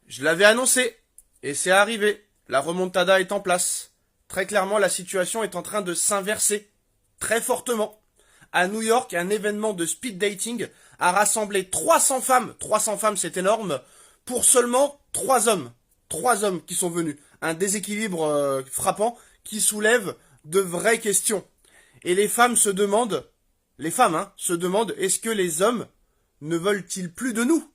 Je l'avais annoncé, et c'est arrivé. La remontada est en place. Très clairement, la situation est en train de s'inverser. Très fortement. À New York, un événement de speed dating a rassemblé 300 femmes. 300 femmes, c'est énorme. Pour seulement 3 hommes. 3 hommes qui sont venus. Un déséquilibre frappant qui soulève de vraies questions. Et les femmes se demandent, se demandent, est-ce que les hommes ne veulent-ils plus de nous?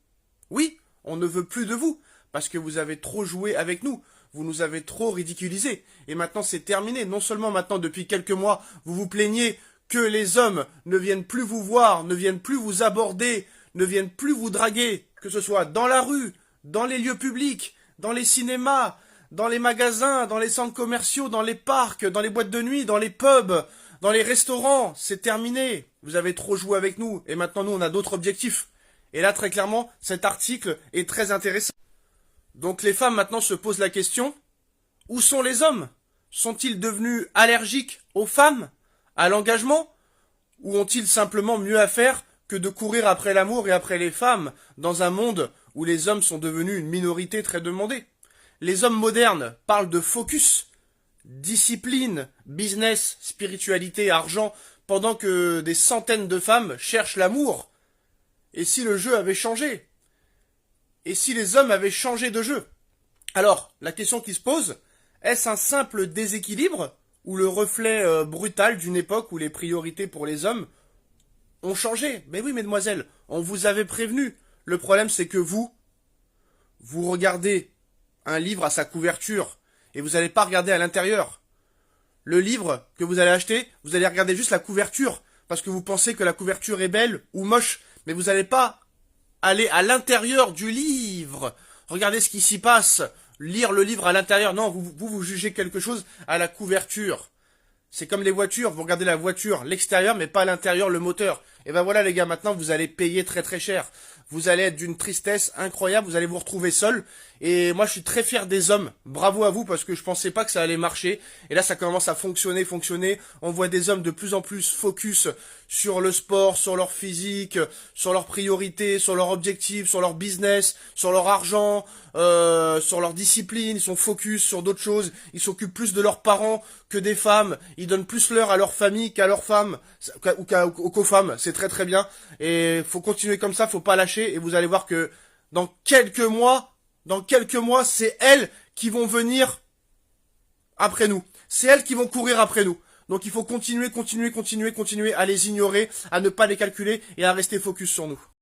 Oui, on ne veut plus de vous, parce que vous avez trop joué avec nous, vous nous avez trop ridiculisés, et maintenant c'est terminé. Non seulement maintenant, depuis quelques mois, vous vous plaignez que les hommes ne viennent plus vous voir, ne viennent plus vous aborder, ne viennent plus vous draguer, que ce soit dans la rue, dans les lieux publics, dans les cinémas, dans les magasins, dans les centres commerciaux, dans les parcs, dans les boîtes de nuit, dans les pubs, dans les restaurants, c'est terminé. Vous avez trop joué avec nous, et maintenant nous on a d'autres objectifs. Et là, très clairement, cet article est très intéressant. Donc les femmes maintenant se posent la question, où sont les hommes? Sont-ils devenus allergiques aux femmes, à l'engagement? Ou ont-ils simplement mieux à faire que de courir après l'amour et après les femmes dans un monde où les hommes sont devenus une minorité très demandée? Les hommes modernes parlent de focus, discipline, business, spiritualité, argent, pendant que des centaines de femmes cherchent l'amour. Et si le jeu avait changé? Et si les hommes avaient changé de jeu? Alors, la question qui se pose, est-ce un simple déséquilibre ou le reflet brutal d'une époque où les priorités pour les hommes ont changé? Mais oui, mesdemoiselles, on vous avait prévenu. Le problème, c'est que vous regardez un livre à sa couverture et vous n'allez pas regarder à l'intérieur. Le livre que vous allez acheter, vous allez regarder juste la couverture parce que vous pensez que la couverture est belle ou moche, mais vous n'allez pas aller à l'intérieur du livre. Regardez ce qui s'y passe. Lire le livre à l'intérieur. Non, vous jugez quelque chose à la couverture. C'est comme les voitures. Vous regardez la voiture, l'extérieur, mais pas à l'intérieur, le moteur. Et ben voilà les gars, maintenant vous allez payer très très cher. Vous allez être d'une tristesse incroyable, vous allez vous retrouver seul. Et moi je suis très fier des hommes. Bravo à vous parce que je pensais pas que ça allait marcher. Et là ça commence à fonctionner. On voit des hommes de plus en plus focus sur le sport, sur leur physique, sur leurs priorités, sur leurs objectifs, sur leur business, sur leur argent, sur leur discipline. Ils sont focus sur d'autres choses. Ils s'occupent plus de leurs parents que des femmes. Ils donnent plus l'heure à leur famille qu'à leurs femmes ou qu'aux femmes. C'est très très bien. Et faut continuer comme ça, faut pas lâcher. Et vous allez voir que dans quelques mois, c'est elles qui vont venir après nous. C'est elles qui vont courir après nous. Donc il faut continuer à les ignorer, à ne pas les calculer et à rester focus sur nous.